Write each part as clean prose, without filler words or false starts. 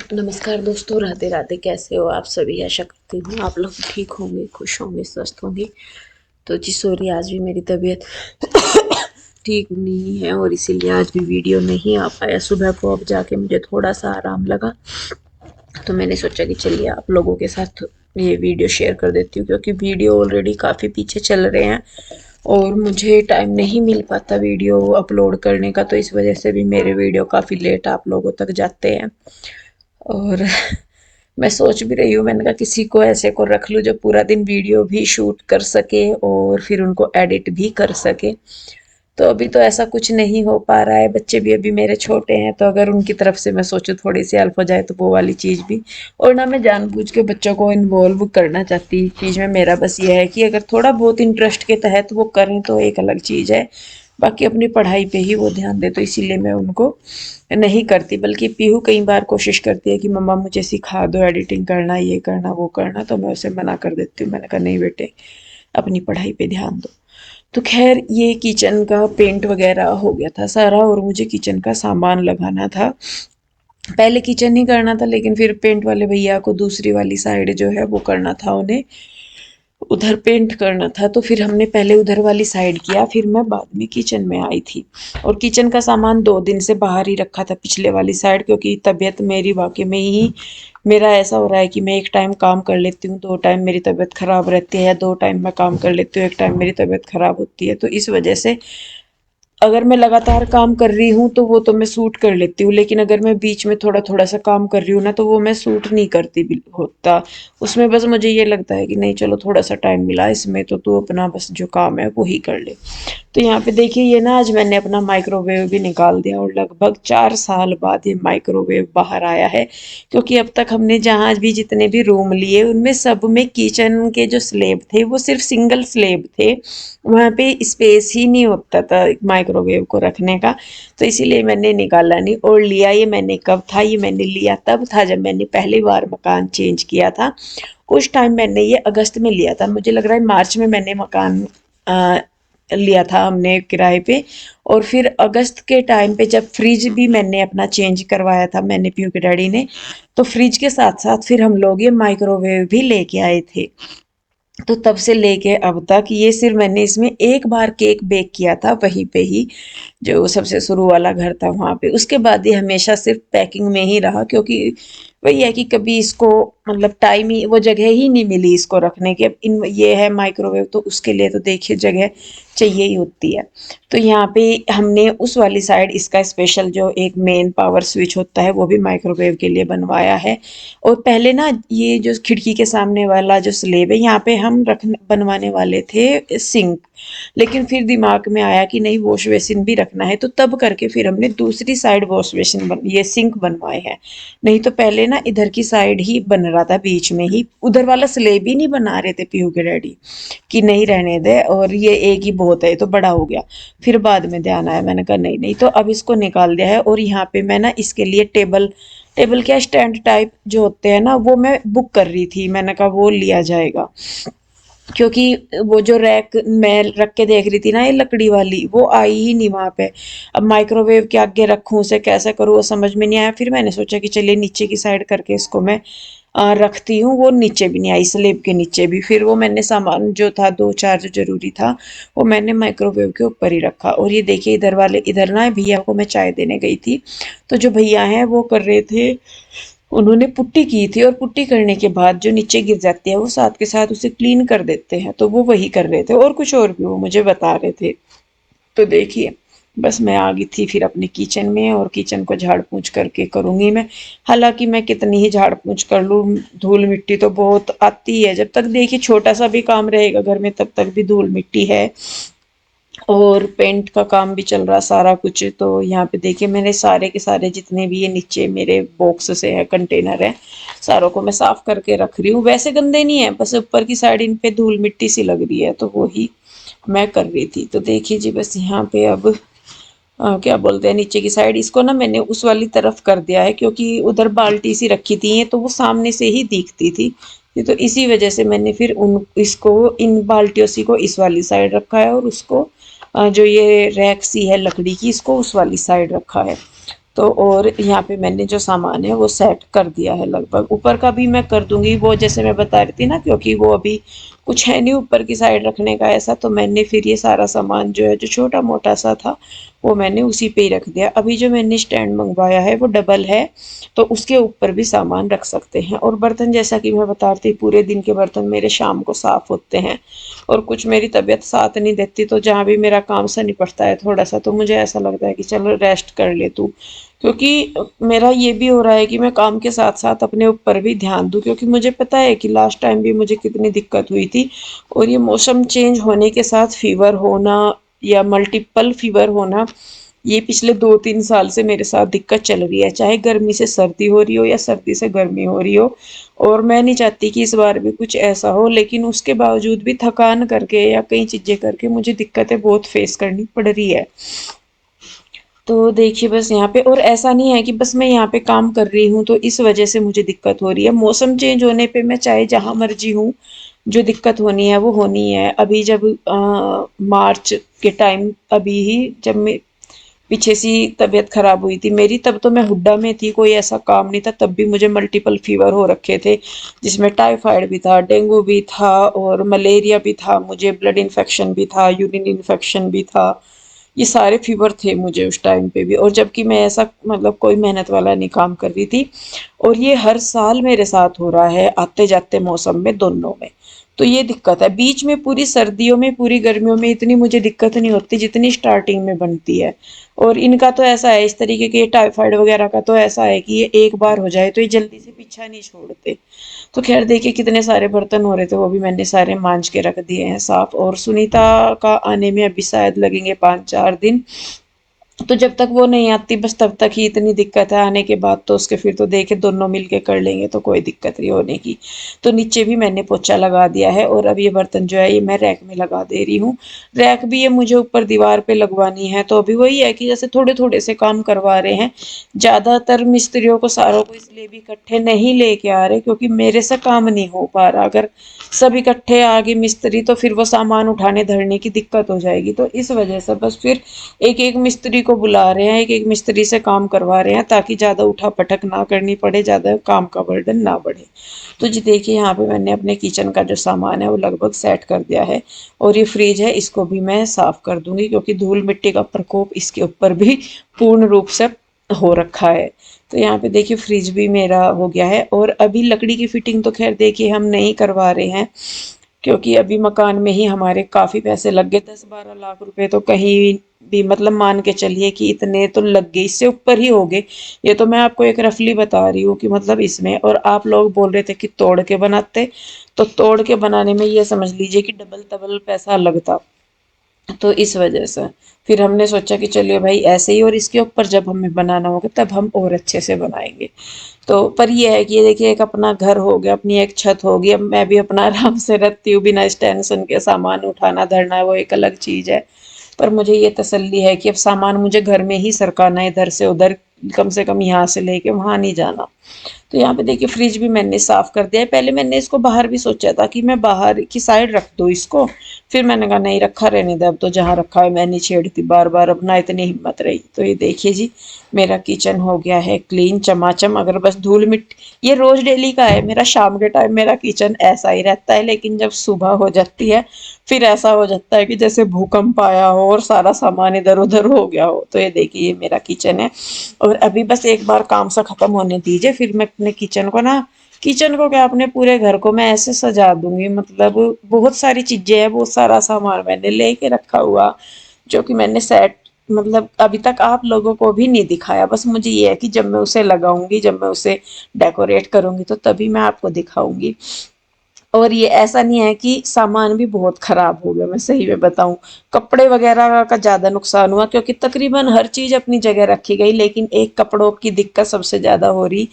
नमस्कार दोस्तों, राधे राधे। कैसे हो आप सभी? आशा करती हूँ आप लोग ठीक होंगे, खुश होंगे, स्वस्थ होंगे। तो जी सॉरी, आज भी मेरी तबीयत ठीक नहीं है और इसीलिए आज भी वीडियो नहीं आ पाया। सुबह को अब जाके मुझे थोड़ा सा आराम लगा तो मैंने सोचा कि चलिए आप लोगों के साथ ये वीडियो शेयर कर देती हूँ, क्योंकि वीडियो ऑलरेडी काफ़ी पीछे चल रहे हैं और मुझे टाइम नहीं मिल पाता वीडियो अपलोड करने का। तो इस वजह से भी मेरे वीडियो काफ़ी लेट आप लोगों तक जाते हैं। और मैं सोच भी रही हूँ, मैंने कहा किसी को ऐसे को रख लूँ जो पूरा दिन वीडियो भी शूट कर सके और फिर उनको एडिट भी कर सके। तो अभी तो ऐसा कुछ नहीं हो पा रहा है, बच्चे भी अभी मेरे छोटे हैं, तो अगर उनकी तरफ से मैं सोचूं थोड़ी सी हेल्प हो जाए तो वो वाली चीज़ भी। और ना मैं जानबूझ के बच्चों को इन्वॉल्व करना चाहती चीज़ में, मेरा बस ये है कि अगर थोड़ा बहुत इंटरेस्ट के तहत वो करें तो एक अलग चीज़ है, बाकी अपनी पढ़ाई पे ही वो ध्यान दे। तो इसीलिए मैं उनको नहीं करती, बल्कि पीहू कई बार कोशिश करती है कि मम्मा मुझे सिखा दो एडिटिंग करना, ये करना, वो करना, तो मैं उसे मना कर देती हूँ। मैंने कहा नहीं बेटे, अपनी पढ़ाई पे ध्यान दो। तो खैर, ये किचन का पेंट वगैरह हो गया था सारा और मुझे किचन का सामान लगाना था। पहले किचन ही करना था, लेकिन फिर पेंट वाले भैया को दूसरी वाली साइड जो है वो करना था, उन्हें उधर पेंट करना था। तो फिर हमने पहले उधर वाली साइड किया, फिर मैं बाद में किचन में आई थी। और किचन का सामान 2 दिन से बाहर ही रखा था पिछले वाली साइड, क्योंकि तबीयत मेरी वाकई में ही, मेरा ऐसा हो रहा है कि मैं एक टाइम काम कर लेती हूँ, 2 टाइम मेरी तबीयत खराब रहती है, या 2 टाइम मैं काम कर लेती हूँ, एक टाइम मेरी तबीयत खराब होती है। तो इस वजह से अगर मैं लगातार काम कर रही हूँ तो वो तो मैं सूट कर लेती हूँ, लेकिन अगर मैं बीच में थोड़ा थोड़ा सा काम कर रही हूँ ना, तो वो मैं सूट नहीं करती होता उसमें। बस मुझे ये लगता है कि नहीं चलो, थोड़ा सा टाइम मिला इसमें तो तू अपना बस जो काम है वो ही कर ले। तो यहाँ पे देखिए, ये ना आज मैंने अपना माइक्रोवेव भी निकाल दिया और लगभग 4 साल बाद ये माइक्रोवेव बाहर आया है। क्योंकि अब तक हमने जहाँ भी जितने भी रूम लिए उनमें सब में किचन के जो स्लेब थे वो सिर्फ सिंगल स्लेब थे, वहाँ पे स्पेस ही नहीं होता था माइक्रोवेव को रखने का। तो इसीलिए मैंने निकाला नहीं। और लिया ये मैंने कब था? ये मैंने लिया तब था जब मैंने पहली बार मकान चेंज किया था। उस टाइम मैंने ये अगस्त में लिया था, मुझे लग रहा है मार्च में मैंने मकान लिया था हमने किराए पे। और फिर अगस्त के टाइम पे जब फ्रिज भी मैंने अपना चेंज करवाया था, मैंने पीयू के डैडी ने, तो फ्रिज के साथ साथ फिर हम लोग ये माइक्रोवेव भी लेके आए थे। तो तब से लेके अब तक ये सिर्फ मैंने इसमें एक बार केक बेक किया था, वहीं पे ही, जो सबसे शुरू वाला घर था वहाँ पे। उसके बाद ये हमेशा सिर्फ पैकिंग में ही रहा, क्योंकि वही है कि कभी इसको, मतलब टाइम ही, वो जगह ही नहीं मिली इसको रखने की। अब इन ये है माइक्रोवेव, तो उसके लिए तो देखिए जगह चाहिए ही होती है। तो यहाँ पे हमने उस वाली साइड इसका स्पेशल जो एक मेन पावर स्विच होता है वो भी माइक्रोवेव के लिए बनवाया है। और पहले ना ये जो खिड़की के सामने वाला जो स्लेब है, यहाँ पे हम रख बनवाने वाले थे सिंक, लेकिन फिर दिमाग में आया कि नहीं, वॉश बेसिन भी रखना है, तो तब करके फिर हमने दूसरी साइड वॉश बेसिन ये सिंक बनवाए हैं। नहीं तो पहले ना इधर की साइड ही बन रहा था, बीच में ही, उधर वाला स्लेब ही नहीं बना रहे थे पीहू के डैडी, कि नहीं रहने दे और ये एक ही बहुत है, ये तो बड़ा हो गया। फिर बाद में ध्यान आया, मैंने कहा नहीं नहीं, तो अब इसको निकाल दिया है। और यहाँ पे मैं ना इसके लिए टेबल, टेबल क्या, स्टैंड टाइप जो होते हैं ना, वो मैं बुक कर रही थी, मैंने कहा वो लिया जाएगा। क्योंकि वो जो रैक मैं रख के देख रही थी ना, ये लकड़ी वाली, वो आई ही नहीं वहां पे। अब माइक्रोवेव के आगे रखूं, उसे कैसे करूँ, वो समझ में नहीं आया। फिर मैंने सोचा कि चलिए नीचे की साइड करके इसको मैं रखती हूँ। वो नीचे भी नहीं आई, स्लेब के नीचे भी। फिर वो मैंने सामान जो था, 2-4 जो जरूरी था, वो मैंने माइक्रोवेव के ऊपर ही रखा। और ये देखिए, इधर वाले, इधर ना भैया को मैं चाय देने गई थी, तो जो भैया हैं वो कर रहे थे, उन्होंने पुट्टी की थी, और पुट्टी करने के बाद जो नीचे गिर जाती है वो साथ के साथ उसे क्लीन कर देते हैं, तो वो वही कर रहे थे। और कुछ और भी वो मुझे बता रहे थे। तो देखिए, बस मैं आ गई थी फिर अपने किचन में, और किचन को झाड़ पोंछ करके करूंगी मैं। हालांकि मैं कितनी ही झाड़ पोंछ कर लूँ, धूल मिट्टी तो बहुत आती है। जब तक देखिए छोटा सा भी काम रहेगा घर में, तब तक भी धूल मिट्टी है। और पेंट का काम भी चल रहा सारा कुछ। तो यहाँ पे देखिए, मैंने सारे के सारे जितने भी ये नीचे मेरे बॉक्स से है, कंटेनर है, सारों को मैं साफ करके रख रही हूँ। वैसे गंदे नहीं है, बस ऊपर की साइड इन पे धूल मिट्टी सी लग रही है, तो वो ही मैं कर रही थी। तो देखिए जी, बस यहाँ पे अब क्या बोलते हैं, नीचे की साइड इसको ना मैंने उस वाली तरफ कर दिया है, क्योंकि उधर बाल्टी सी रखी थी, ये तो वो सामने से ही दिखती थी। ये तो इसी वजह से मैंने फिर उन इसको, इन बाल्टियों सी को इस वाली साइड रखा है, और उसको जो ये रैक सी है लकड़ी की, इसको उस वाली साइड रखा है। तो और यहाँ पे मैंने जो सामान है वो सेट कर दिया है लगभग। ऊपर का भी मैं कर दूंगी, वो जैसे मैं बता रही थी ना, क्योंकि वो अभी कुछ है नहीं ऊपर की साइड रखने का ऐसा, तो मैंने फिर ये सारा सामान जो है जो छोटा मोटा सा था वो मैंने उसी पे ही रख दिया। अभी जो मैंने स्टैंड मंगवाया है वो डबल है, तो उसके ऊपर भी सामान रख सकते हैं। और बर्तन जैसा कि मैं बता रही थी, पूरे दिन के बर्तन मेरे शाम को साफ होते हैं, और कुछ मेरी तबीयत साथ नहीं देती, तो जहाँ भी मेरा काम सा निपटता है थोड़ा सा, तो मुझे ऐसा लगता है कि चलो रेस्ट कर ले तू। क्योंकि मेरा ये भी हो रहा है कि मैं काम के साथ साथ अपने ऊपर भी ध्यान दूं, क्योंकि मुझे पता है कि लास्ट टाइम भी मुझे कितनी दिक्कत हुई थी। और ये मौसम चेंज होने के साथ फीवर होना या मल्टीपल फीवर होना, ये पिछले 2-3 साल से मेरे साथ दिक्कत चल रही है, चाहे गर्मी से सर्दी हो रही हो या सर्दी से गर्मी हो रही हो। और मैं नहीं चाहती कि इस बार भी कुछ ऐसा हो, लेकिन उसके बावजूद भी थकान करके या कई चीजें करके मुझे दिक्कतें बहुत फेस करनी पड़ रही है। तो देखिए बस यहाँ पे, और ऐसा नहीं है कि बस मैं यहाँ पे काम कर रही हूँ तो इस वजह से मुझे दिक्कत हो रही है। मौसम चेंज होने पे मैं चाहे जहाँ मर्जी हूँ, जो दिक्कत होनी है वो होनी है। अभी जब मार्च के टाइम, अभी ही जब मैं पीछे सी तबीयत खराब हुई थी मेरी, तब तो मैं हुड्डा में थी, कोई ऐसा काम नहीं था, तब भी मुझे मल्टीपल फीवर हो रखे थे, जिसमें टाइफाइड भी था, डेंगू भी था और मलेरिया भी था, मुझे ब्लड इन्फेक्शन भी था, यूरिन इन्फेक्शन भी था। ये सारे फीवर थे मुझे उस टाइम पे भी, और जबकि मैं ऐसा मतलब कोई मेहनत वाला नहीं काम कर रही थी। और ये हर साल मेरे साथ हो रहा है, आते जाते मौसम में दोनों में। तो ये दिक्कत है, बीच में पूरी सर्दियों में पूरी गर्मियों में इतनी मुझे दिक्कत नहीं होती जितनी स्टार्टिंग में बनती है। और इनका तो ऐसा है, इस तरीके के टाइफाइड वगैरह का तो ऐसा है कि ये एक बार हो जाए तो ये जल्दी से पीछा नहीं छोड़ते। तो खैर देखिए, कितने सारे बर्तन हो रहे थे वो भी मैंने सारे मांज के रख दिए हैं साफ। और सुनीता का आने में अभी शायद लगेंगे 5-4 दिन, तो जब तक वो नहीं आती बस तब तक ही इतनी दिक्कत है। आने के बाद तो उसके फिर तो देखे दोनों मिलके कर लेंगे तो कोई दिक्कत नहीं होने की। तो नीचे भी मैंने पोछा लगा दिया है, और अब ये बर्तन जो है ये मैं रैक में लगा दे रही हूँ। रैक भी ये मुझे ऊपर दीवार पे लगवानी है, तो अभी वही है कि जैसे थोड़े थोड़े से काम करवा रहे हैं। ज्यादातर मिस्त्रियों को सारों को इसलिए भी इकट्ठे नहीं लेके आ रहे क्योंकि मेरे से काम नहीं हो पा रहा। अगर सब इकट्ठे आ गए मिस्त्री तो फिर वो सामान उठाने धरने की दिक्कत हो जाएगी, तो इस वजह से बस फिर एक एक मिस्त्री को बुला रहे हैं, एक एक मिस्त्री से काम करवा रहे हैं, ताकि ज़्यादा उठा पटक ना करनी पड़े, ज़्यादा काम का बर्डन ना बढ़े। तो जी देखिए, यहाँ पे मैंने अपने किचन का जो सामान है वो लगभग सेट कर दिया है। और ये फ्रिज है, इसको भी मैं साफ कर दूंगी क्योंकि धूल मिट्टी का प्रकोप इसके ऊपर भी पूर्ण रूप से हो रखा है। तो यहाँ पे देखिए फ्रिज भी मेरा हो गया है। और अभी लकड़ी की फिटिंग तो खैर देखिए हम नहीं करवा रहे हैं, क्योंकि अभी मकान में ही हमारे काफी पैसे लग गए, 10-12 लाख रुपए तो कहीं भी मतलब मान के चलिए कि इतने तो लग गए, इससे ऊपर ही हो गए। ये तो मैं आपको एक रफली बता रही हूँ कि मतलब इसमें, और आप लोग बोल रहे थे कि तोड़ के बनाते, तो तोड़ के बनाने में ये समझ लीजिए कि डबल डबल पैसा लगता। तो इस वजह से फिर हमने सोचा कि चलिए भाई ऐसे ही, और इसके ऊपर जब हमें बनाना होगा तब हम और अच्छे से बनाएंगे। तो पर ये है कि ये देखिए, एक अपना घर हो गया, अपनी एक छत होगी, अब मैं भी अपना आराम से रहती हूँ बिना इस टेंशन के। सामान उठाना धरना वो एक अलग चीज है, पर मुझे ये तसल्ली है कि अब सामान मुझे घर में ही सरकाना है, इधर से उधर, कम से कम यहाँ से लेके वहां नहीं जाना। तो यहाँ पे देखिए फ्रिज भी मैंने साफ कर दिया है। पहले मैंने इसको बाहर भी सोचा था कि मैं बाहर की साइड रख दूँ इसको, फिर मैंने कहा नहीं, रखा रहने दे, अब तो जहाँ रखा है मैं नहीं छेड़ती बार बार, अब ना इतनी हिम्मत रही। तो ये देखिए जी, मेरा किचन हो गया है क्लीन चमाचम। अगर बस धूल मिट्टी, ये रोज डेली का है मेरा, शाम के टाइम मेरा किचन ऐसा ही रहता है, लेकिन जब सुबह हो जाती है फिर ऐसा हो जाता है कि जैसे भूकंप आया हो और सारा सामान इधर उधर हो गया हो। तो ये देखिए, ये मेरा किचन है। और अभी बस एक बार काम सा खत्म होने दीजिए, फिर मैं अपने किचन को ना, किचन को क्या, अपने पूरे घर को मैं ऐसे सजा दूंगी। मतलब बहुत सारी चीजें हैं, बहुत सारा सामान मैंने लेके रखा हुआ, जो कि मैंने सेट, मतलब अभी तक आप लोगों को भी नहीं दिखाया। बस मुझे ये है कि जब मैं उसे लगाऊंगी, जब मैं उसे डेकोरेट करूंगी तो तभी मैं आपको दिखाऊंगी। और ये ऐसा नहीं है कि सामान भी बहुत खराब हो गया, मैं सही में बताऊं, कपड़े वगैरह का ज्यादा नुकसान हुआ, क्योंकि तकरीबन हर चीज अपनी जगह रखी गई, लेकिन एक कपड़ों की दिक्कत सबसे ज्यादा हो रही।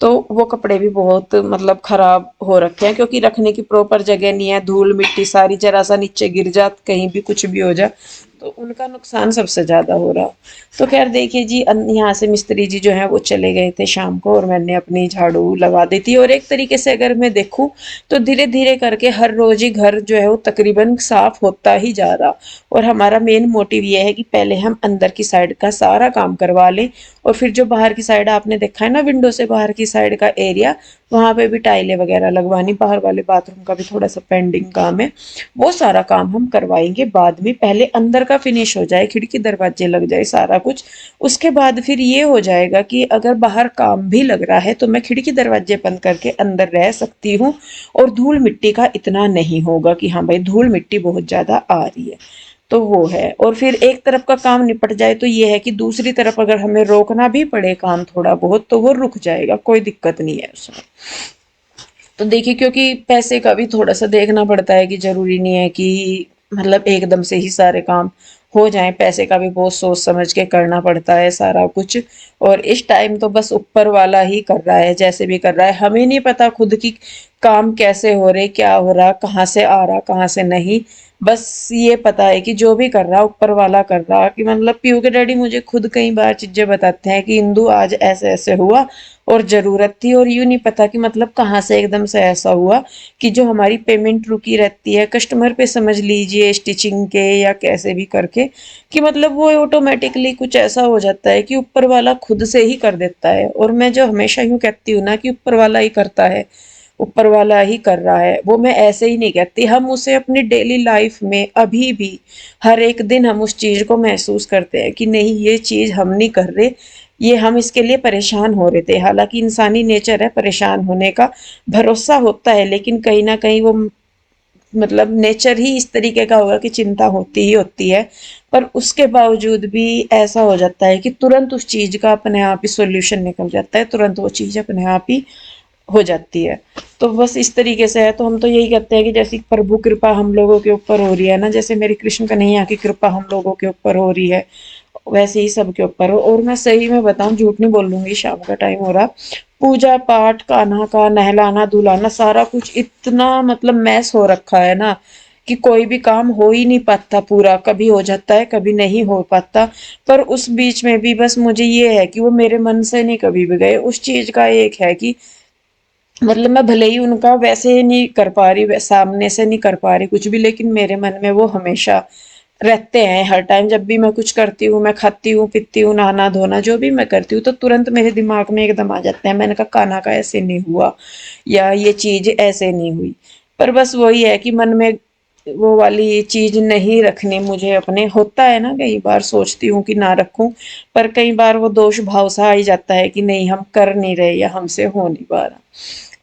तो वो कपड़े भी बहुत मतलब खराब हो रखे हैं, क्योंकि रखने की प्रॉपर जगह नहीं है, धूल मिट्टी सारी, जरा सा नीचे गिर जा, कहीं भी कुछ भी हो जा तो उनका नुकसान सबसे ज़्यादा हो रहा। तो खैर देखिए जी, यहाँ से मिस्त्री जी जो हैं वो चले गए थे शाम को, और मैंने अपनी झाड़ू लगा दी थी। और एक तरीके से अगर मैं देखूँ तो धीरे धीरे करके हर रोज ही घर जो है वो तकरीबन साफ होता ही जा रहा। और हमारा मेन मोटिव ये है कि पहले हम अंदर की साइड का सारा काम करवा लें, और फिर जो बाहर की साइड आपने देखा है ना, विंडो से बाहर की साइड का एरिया, वहां पे भी टाइलें वगैरह लगवानी, बाहर वाले बाथरूम का भी थोड़ा सा पेंडिंग काम है, वो सारा काम हम करवाएंगे बाद में। पहले अंदर का फिनिश हो जाए, खिड़की दरवाजे लग जाए सारा कुछ, उसके बाद फिर ये हो जाएगा कि अगर बाहर काम भी लग रहा है तो मैं खिड़की दरवाजे बंद करके अंदर रह सकती हूँ, और धूल मिट्टी का इतना नहीं होगा कि हाँ भाई धूल मिट्टी बहुत ज्यादा आ रही है। तो वो है। और फिर एक तरफ का काम निपट जाए तो ये है कि दूसरी तरफ अगर हमें रोकना भी पड़े काम थोड़ा बहुत, तो वो रुक जाएगा, कोई दिक्कत नहीं है उसमें। तो देखिए, क्योंकि पैसे का भी थोड़ा सा देखना पड़ता है कि जरूरी नहीं है कि मतलब एकदम से ही सारे काम हो जाएं, पैसे का भी बहुत सोच समझ के करना पड़ता है सारा कुछ। और इस टाइम तो बस ऊपर वाला ही कर रहा है, जैसे भी कर रहा है, हमें नहीं पता खुद की काम कैसे हो रहे, क्या हो रहा, कहाँ से आ रहा, कहाँ से नहीं। बस ये पता है कि जो भी कर रहा ऊपर वाला कर रहा। कि मतलब पीयू के डैडी मुझे खुद कई बार चीजें बताते हैं कि इंदु आज ऐसे ऐसे हुआ, और जरूरत थी, और यूं नहीं पता कि मतलब कहाँ से एकदम से ऐसा हुआ कि जो हमारी पेमेंट रुकी रहती है कस्टमर पे, समझ लीजिए स्टिचिंग के या कैसे भी करके, कि मतलब वो ऑटोमेटिकली कुछ ऐसा हो जाता है कि ऊपर वाला खुद से ही कर देता है। और मैं जो हमेशा यूं कहती हूँ ना कि ऊपर वाला ही करता है, ऊपर वाला ही कर रहा है, वो मैं ऐसे ही नहीं कहती। हम उसे अपनी डेली लाइफ में अभी भी हर एक दिन हम उस चीज को महसूस करते हैं कि नहीं ये चीज हम नहीं कर रहे, ये हम इसके लिए परेशान हो रहे थे। हालांकि इंसानी नेचर है परेशान होने का, भरोसा होता है, लेकिन कहीं ना कहीं वो मतलब नेचर ही इस तरीके का होगा कि चिंता होती ही होती है। पर उसके बावजूद भी ऐसा हो जाता है कि तुरंत उस चीज का अपने आप ही सॉल्यूशन निकल जाता है, तुरंत वो चीज अपने आप ही हो जाती है। तो बस इस तरीके से है। तो हम तो यही कहते हैं कि जैसी प्रभु कृपा हम लोगों के ऊपर हो रही है ना, जैसे मेरी कृष्ण कन्हैया की कृपा हम लोगों के ऊपर हो रही है, वैसे ही सबके ऊपर हो। और मैं सही में बताऊं, झूठ नहीं बोलूंगी, शाम का टाइम हो रहा, पूजा पाठ, कान्हा का नहलाना धुलाना, सारा कुछ इतना मतलब मैस हो रखा है ना कि कोई भी काम हो ही नहीं पाता पूरा। कभी हो जाता है, कभी नहीं हो पाता। पर उस बीच में भी बस मुझे ये है कि वो मेरे मन से नहीं कभी भी गए। उस चीज का एक है कि मतलब मैं भले ही उनका वैसे नहीं कर पा रही, सामने से नहीं कर पा रही कुछ भी, लेकिन मेरे मन में वो हमेशा रहते हैं। हर टाइम जब भी मैं कुछ करती हूँ, मैं खाती हूँ पीती हूँ, नहाना धोना जो भी मैं करती हूँ, तो तुरंत मेरे दिमाग में एकदम आ जाते हैं। मैंने कहा कान्हा का ऐसे नहीं हुआ, या ये चीज ऐसे नहीं हुई। पर बस वही है कि मन में वो वाली चीज नहीं रखनी मुझे अपने। होता है ना, कई बार सोचती हूँ कि ना रखूं, पर कई बार वो दोष भाव सा आ ही जाता है कि नहीं हम कर नहीं रहे या हमसे हो नहीं पा रहा।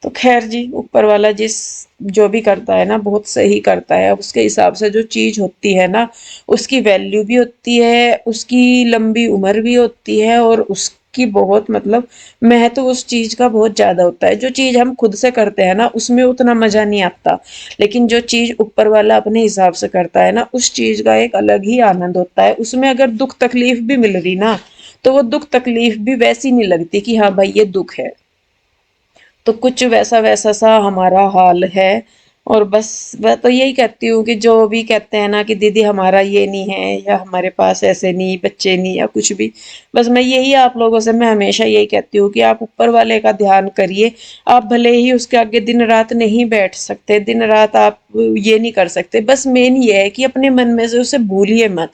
तो खैर जी, ऊपर वाला जिस जो भी करता है ना बहुत सही करता है। उसके हिसाब से जो चीज होती है ना, उसकी वैल्यू भी होती है, उसकी लंबी उम्र भी होती है, और उसकी बहुत मतलब महत्व उस चीज का बहुत ज्यादा होता है। जो चीज हम खुद से करते हैं ना उसमें उतना मजा नहीं आता, लेकिन जो चीज ऊपर वाला अपने हिसाब से करता है ना, उस चीज का एक अलग ही आनंद होता है। उसमें अगर दुख तकलीफ भी मिल रही ना, तो वो दुख तकलीफ भी वैसी नहीं लगती कि हाँ भाई ये दुख है। तो कुछ वैसा वैसा सा हमारा हाल है। और बस मैं तो यही कहती हूँ कि जो भी कहते हैं ना कि दीदी हमारा ये नहीं है, या हमारे पास ऐसे नहीं, बच्चे नहीं, या कुछ भी, बस मैं यही आप लोगों से मैं हमेशा यही कहती हूँ कि आप ऊपर वाले का ध्यान करिए। आप भले ही उसके आगे दिन रात नहीं बैठ सकते, दिन रात आप ये नहीं कर सकते, बस मेन ये है कि अपने मन में से उसे भूलिए मत,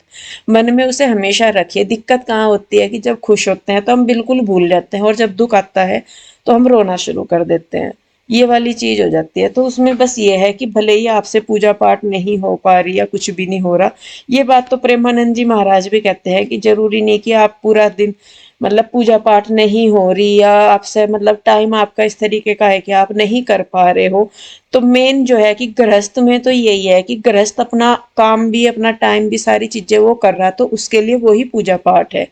मन में उसे हमेशा रखिए। दिक्कत कहाँ होती है कि जब खुश होते हैं तो हम बिल्कुल भूल जाते हैं, और जब दुख आता है तो हम रोना शुरू कर देते हैं। ये वाली चीज हो जाती है। तो उसमें बस ये है कि भले ही आपसे पूजा पाठ नहीं हो पा रही या कुछ भी नहीं हो रहा, ये बात तो प्रेमानंद जी महाराज भी कहते हैं कि जरूरी नहीं कि आप पूरा दिन मतलब पूजा पाठ नहीं हो रही, या आपसे मतलब टाइम आपका इस तरीके का है कि आप नहीं कर पा रहे हो। तो मेन जो है कि गृहस्थ में तो यही है कि गृहस्थ अपना काम भी, अपना टाइम भी, सारी चीजें वो कर रहा, तो उसके लिए वही पूजा पाठ है।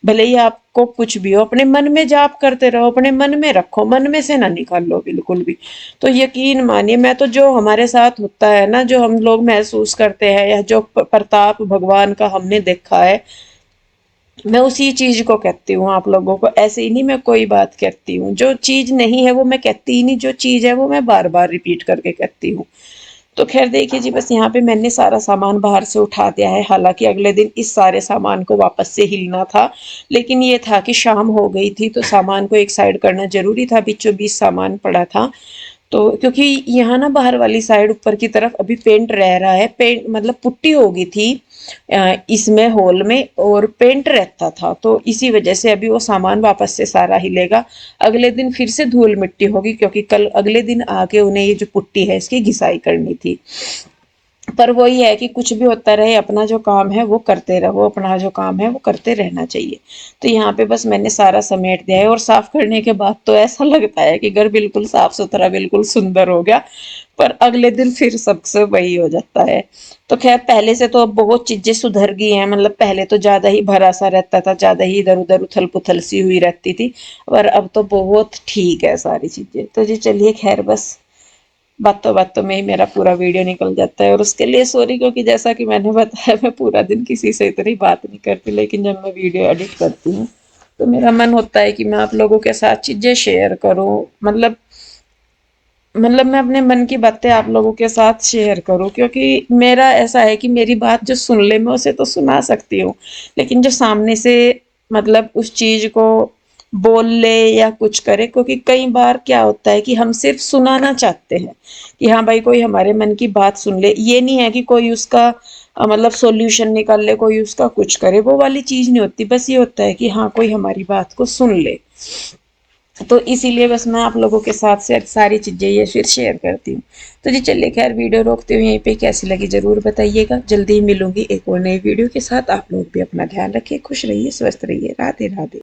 भले ही आपको कुछ भी हो, अपने मन में जाप करते रहो, अपने मन में रखो, मन में से ना निकालो बिल्कुल भी। तो यकीन मानिए, मैं तो जो हमारे साथ होता है ना, जो हम लोग महसूस करते हैं, या जो प्रताप भगवान का हमने देखा है, मैं उसी चीज को कहती हूँ आप लोगों को। ऐसे ही नहीं मैं कोई बात कहती हूँ, जो चीज नहीं है वो मैं कहती ही नहीं, जो चीज है वो मैं बार बार रिपीट करके कहती हूँ। तो खैर देखिए जी, बस यहाँ पे मैंने सारा सामान बाहर से उठा दिया है। हालाँकि अगले दिन इस सारे सामान को वापस से हिलना था, लेकिन ये था कि शाम हो गई थी तो सामान को एक साइड करना ज़रूरी था, बीचों-बीच सामान पड़ा था। तो क्योंकि यहाँ ना बाहर वाली साइड ऊपर की तरफ अभी पेंट रह रहा है, पेंट मतलब पुट्टी हो गई थी इसमें हॉल में, और पेंट रहता था, तो इसी वजह से अभी वो सामान वापस से सारा हिलेगा। अगले दिन फिर से धूल मिट्टी होगी, क्योंकि कल अगले दिन आके उन्हें ये जो पुट्टी है इसकी घिसाई करनी थी। पर वही है कि कुछ भी होता रहे, अपना जो काम है वो करते रहो, अपना जो काम है वो करते रहना चाहिए। तो यहाँ पे बस मैंने सारा समेट दिया है, और साफ करने के बाद तो ऐसा लगता है कि घर बिल्कुल साफ सुथरा, बिल्कुल सुंदर हो गया। पर अगले दिन फिर सबसे वही हो जाता है। तो खैर पहले से तो अब बहुत चीजें सुधर गई हैं, मतलब पहले तो ज्यादा ही भरा सा रहता था, ज्यादा ही इधर उधर उथल पुथल सी हुई रहती थी, और अब तो बहुत ठीक है सारी चीजें। तो जी चलिए, खैर बस बातों बातों में ही मेरा पूरा वीडियो निकल जाता है, और उसके लिए सॉरी, क्योंकि जैसा कि मैंने बताया मैं पूरा दिन किसी से इतनी बात नहीं करती, लेकिन जब मैं वीडियो एडिट करती हूँ तो मेरा मन होता है कि मैं आप लोगों के साथ चीजें शेयर करूँ, मतलब मैं अपने मन की बातें आप लोगों के साथ शेयर करूं, क्योंकि मेरा ऐसा है कि मेरी बात जो सुन ले मैं उसे तो सुना सकती हूँ, लेकिन जो सामने से मतलब उस चीज को बोल ले या कुछ करे, क्योंकि कई बार क्या होता है कि हम सिर्फ सुनाना चाहते हैं कि हाँ भाई कोई हमारे मन की बात सुन ले, ये नहीं है कि कोई उसका मतलब सॉल्यूशन निकाल ले, कोई उसका कुछ करे, वो वाली चीज नहीं होती। बस ये होता है कि हाँ कोई हमारी बात को सुन ले। तो इसीलिए बस मैं आप लोगों के साथ से सारी चीज़ें ये फिर शेयर करती हूँ। तो जी चलिए, खैर वीडियो रोकते हुए यहीं पे कैसी लगी ज़रूर बताइएगा। जल्दी ही मिलूंगी एक और नई वीडियो के साथ। आप लोग भी अपना ध्यान रखिए, खुश रहिए, स्वस्थ रहिए। राधे राधे।